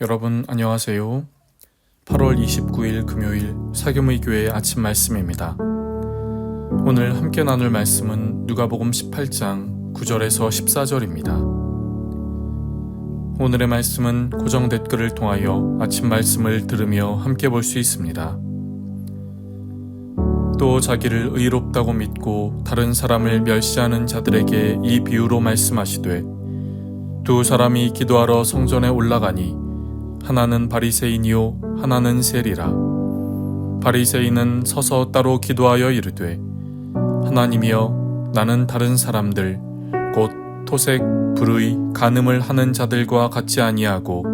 여러분 안녕하세요. 8월 29일 금요일 사교의 교회 아침 말씀입니다. 오늘 함께 나눌 말씀은 누가복음 18장 9절에서 14절입니다. 오늘의 말씀은 고정 댓글을 통하여 아침 말씀을 들으며 함께 볼 수 있습니다. 또 자기를 의롭다고 믿고 다른 사람을 멸시하는 자들에게 이 비유로 말씀하시되, 두 사람이 기도하러 성전에 올라가니 하나는 바리새인이요 하나는 세리라. 바리새인은 서서 따로 기도하여 이르되, 하나님이여, 나는 다른 사람들 곧 토색, 불의, 간음을 하는 자들과 같지 아니하고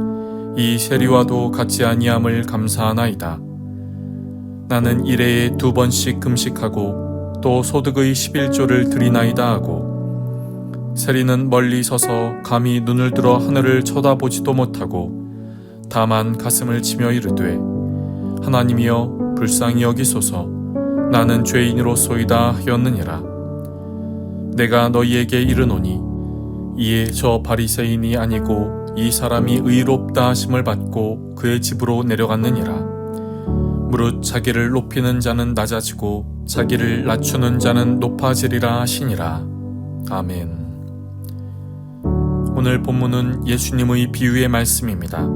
이 세리와도 같지 아니함을 감사하나이다. 나는 일해에 2번씩 금식하고 또 소득의 11조를 드리나이다 하고, 세리는 멀리 서서 감히 눈을 들어 하늘을 쳐다보지도 못하고 다만 가슴을 치며 이르되, 하나님이여 불쌍히 여기소서, 나는 죄인으로소이다 하였느니라. 내가 너희에게 이르노니 이에 저 바리새인이 아니고 이 사람이 의롭다 하심을 받고 그의 집으로 내려갔느니라. 무릇 자기를 높이는 자는 낮아지고 자기를 낮추는 자는 높아지리라 하시니라. 아멘. 오늘 본문은 예수님의 비유의 말씀입니다.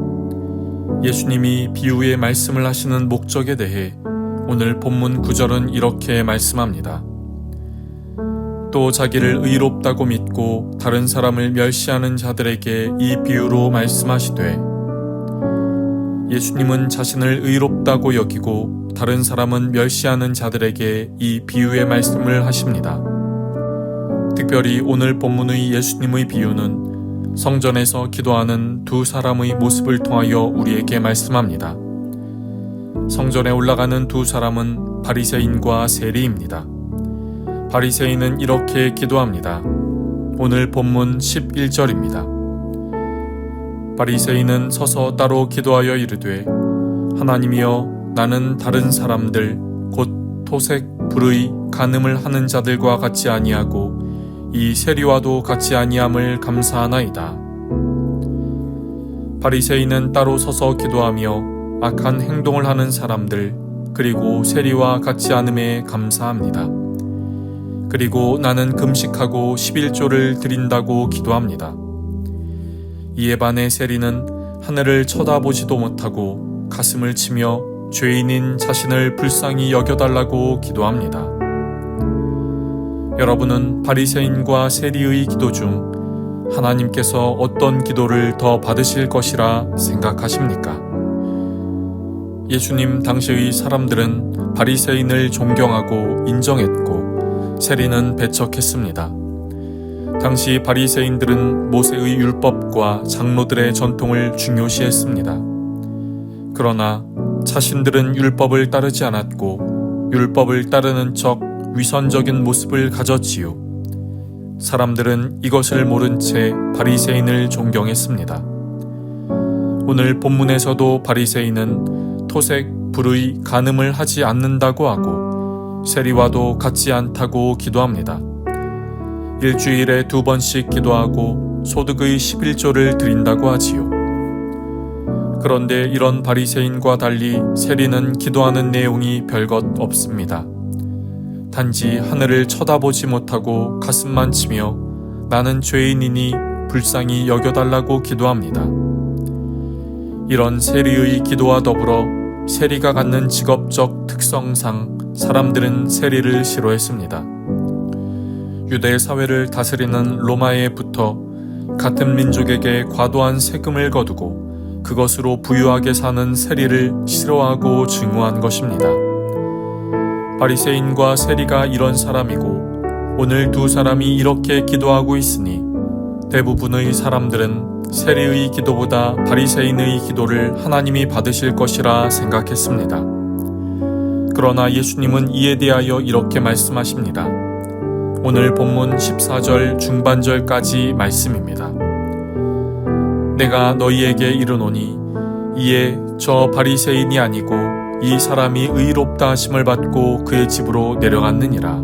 예수님이 비유의 말씀을 하시는 목적에 대해 오늘 본문 9절은 이렇게 말씀합니다. 또 자기를 의롭다고 믿고 다른 사람을 멸시하는 자들에게 이 비유로 말씀하시되, 예수님은 자신을 의롭다고 여기고 다른 사람은 멸시하는 자들에게 이 비유의 말씀을 하십니다. 특별히 오늘 본문의 예수님의 비유는 성전에서 기도하는 두 사람의 모습을 통하여 우리에게 말씀합니다. 성전에 올라가는 두 사람은 바리새인과 세리입니다. 바리새인은 이렇게 기도합니다. 오늘 본문 11절입니다. 바리새인은 서서 따로 기도하여 이르되, 하나님이여, 나는 다른 사람들 곧 토색, 불의, 간음을 하는 자들과 같지 아니하고 이 세리와도 같지 아니함을 감사하나이다. 바리새인은 따로 서서 기도하며 악한 행동을 하는 사람들, 그리고 세리와 같지 않음에 감사합니다. 그리고 나는 금식하고 11조를 드린다고 기도합니다. 이에 반해 세리는 하늘을 쳐다보지도 못하고 가슴을 치며 죄인인 자신을 불쌍히 여겨달라고 기도합니다. 여러분은 바리새인과 세리의 기도 중 하나님께서 어떤 기도를 더 받으실 것이라 생각하십니까? 예수님 당시의 사람들은 바리새인을 존경하고 인정했고 세리는 배척했습니다. 당시 바리새인들은 모세의 율법과 장로들의 전통을 중요시했습니다. 그러나 자신들은 율법을 따르지 않았고 율법을 따르는 척 위선적인 모습을 가졌지요. 사람들은 이것을 모른 채 바리새인을 존경했습니다. 오늘 본문에서도 바리새인은 토색, 불의, 간음을 하지 않는다고 하고 세리와도 같지 않다고 기도합니다. 일주일에 2번씩 기도하고 소득의 11조를 드린다고 하지요. 그런데 이런 바리새인과 달리 세리는 기도하는 내용이 별것 없습니다. 단지 하늘을 쳐다보지 못하고 가슴만 치며 나는 죄인이니 불쌍히 여겨달라고 기도합니다. 이런 세리의 기도와 더불어 세리가 갖는 직업적 특성상 사람들은 세리를 싫어했습니다. 유대 사회를 다스리는 로마에 붙어 같은 민족에게 과도한 세금을 거두고 그것으로 부유하게 사는 세리를 싫어하고 증오한 것입니다. 바리새인과 세리가 이런 사람이고 오늘 두 사람이 이렇게 기도하고 있으니 대부분의 사람들은 세리의 기도보다 바리새인의 기도를 하나님이 받으실 것이라 생각했습니다. 그러나 예수님은 이에 대하여 이렇게 말씀하십니다. 오늘 본문 14절 중반절까지 말씀입니다. 내가 너희에게 이르노니 이에 저 바리새인이 아니고 이 사람이 의롭다 하심을 받고 그의 집으로 내려갔느니라.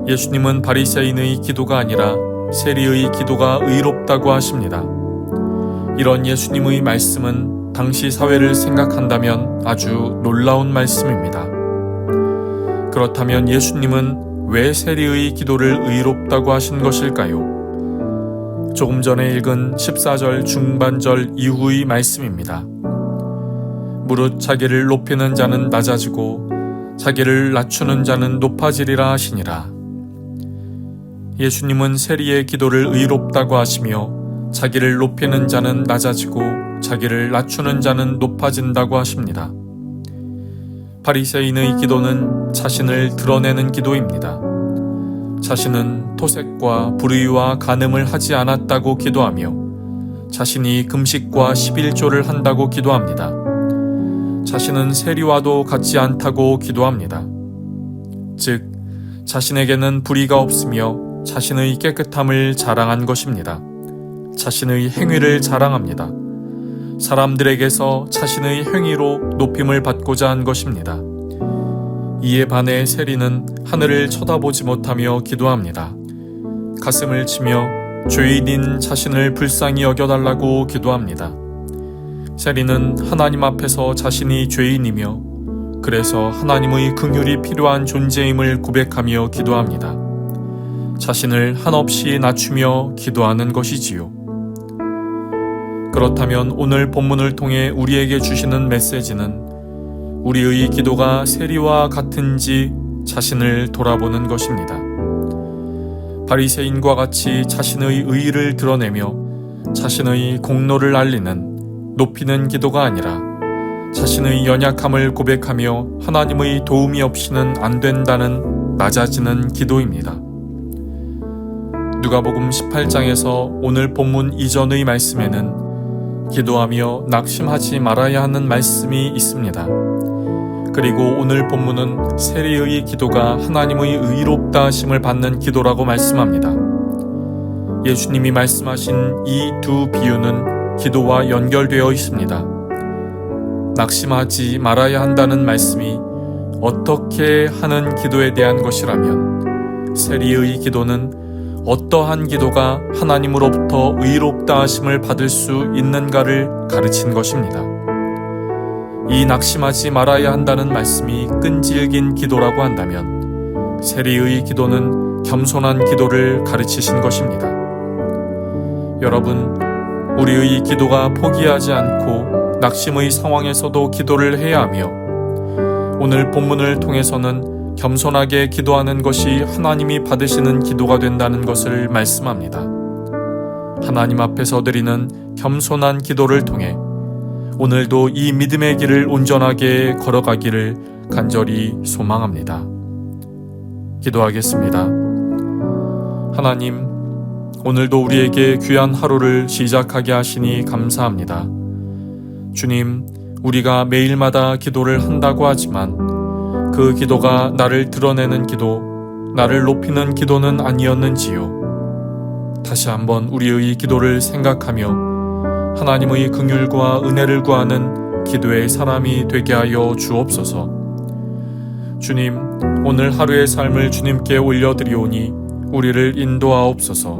예수님은 바리새인의 기도가 아니라 세리의 기도가 의롭다고 하십니다. 이런 예수님의 말씀은 당시 사회를 생각한다면 아주 놀라운 말씀입니다. 그렇다면 예수님은 왜 세리의 기도를 의롭다고 하신 것일까요? 조금 전에 읽은 14절 중반절 이후의 말씀입니다. 무릇 자기를 높이는 자는 낮아지고 자기를 낮추는 자는 높아지리라 하시니라. 예수님은 세리의 기도를 의롭다고 하시며 자기를 높이는 자는 낮아지고 자기를 낮추는 자는 높아진다고 하십니다. 바리새인의 기도는 자신을 드러내는 기도입니다. 자신은 토색과 불의와 간음을 하지 않았다고 기도하며 자신이 금식과 11조를 한다고 기도합니다. 자신은 세리와도 같지 않다고 기도합니다. 즉, 자신에게는 불의가 없으며 자신의 깨끗함을 자랑한 것입니다. 자신의 행위를 자랑합니다. 사람들에게서 자신의 행위로 높임을 받고자 한 것입니다. 이에 반해 세리는 하늘을 쳐다보지 못하며 기도합니다. 가슴을 치며 죄인인 자신을 불쌍히 여겨달라고 기도합니다. 세리는 하나님 앞에서 자신이 죄인이며 그래서 하나님의 긍휼이 필요한 존재임을 고백하며 기도합니다. 자신을 한없이 낮추며 기도하는 것이지요. 그렇다면 오늘 본문을 통해 우리에게 주시는 메시지는 우리의 기도가 세리와 같은지 자신을 돌아보는 것입니다. 바리새인과 같이 자신의 의의를 드러내며 자신의 공로를 알리는 높이는 기도가 아니라 자신의 연약함을 고백하며 하나님의 도움이 없이는 안 된다는 낮아지는 기도입니다. 누가복음 18장에서 오늘 본문 이전의 말씀에는 기도하며 낙심하지 말아야 하는 말씀이 있습니다. 그리고 오늘 본문은 세리의 기도가 하나님의 의롭다 하심을 받는 기도라고 말씀합니다. 예수님이 말씀하신 이 두 비유는 기도와 연결되어 있습니다. 낙심하지 말아야 한다는 말씀이 어떻게 하는 기도에 대한 것이라면 세리의 기도는 어떠한 기도가 하나님으로부터 의롭다 하심을 받을 수 있는가를 가르친 것입니다. 이 낙심하지 말아야 한다는 말씀이 끈질긴 기도라고 한다면 세리의 기도는 겸손한 기도를 가르치신 것입니다. 여러분, 우리의 기도가 포기하지 않고 낙심의 상황에서도 기도를 해야 하며 오늘 본문을 통해서는 겸손하게 기도하는 것이 하나님이 받으시는 기도가 된다는 것을 말씀합니다. 하나님 앞에서 드리는 겸손한 기도를 통해 오늘도 이 믿음의 길을 온전하게 걸어가기를 간절히 소망합니다. 기도하겠습니다. 하나님, 오늘도 우리에게 귀한 하루를 시작하게 하시니 감사합니다. 주님, 우리가 매일마다 기도를 한다고 하지만 그 기도가 나를 드러내는 기도, 나를 높이는 기도는 아니었는지요. 다시 한번 우리의 기도를 생각하며 하나님의 긍휼과 은혜를 구하는 기도의 사람이 되게 하여 주옵소서. 주님, 오늘 하루의 삶을 주님께 올려드리오니 우리를 인도하옵소서.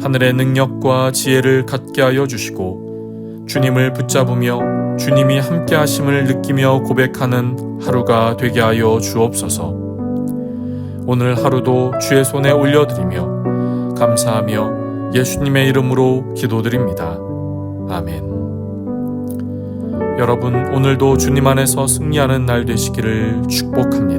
하늘의 능력과 지혜를 갖게 하여 주시고 주님을 붙잡으며 주님이 함께 하심을 느끼며 고백하는 하루가 되게 하여 주옵소서. 오늘 하루도 주의 손에 올려드리며 감사하며 예수님의 이름으로 기도드립니다. 아멘. 여러분, 오늘도 주님 안에서 승리하는 날 되시기를 축복합니다.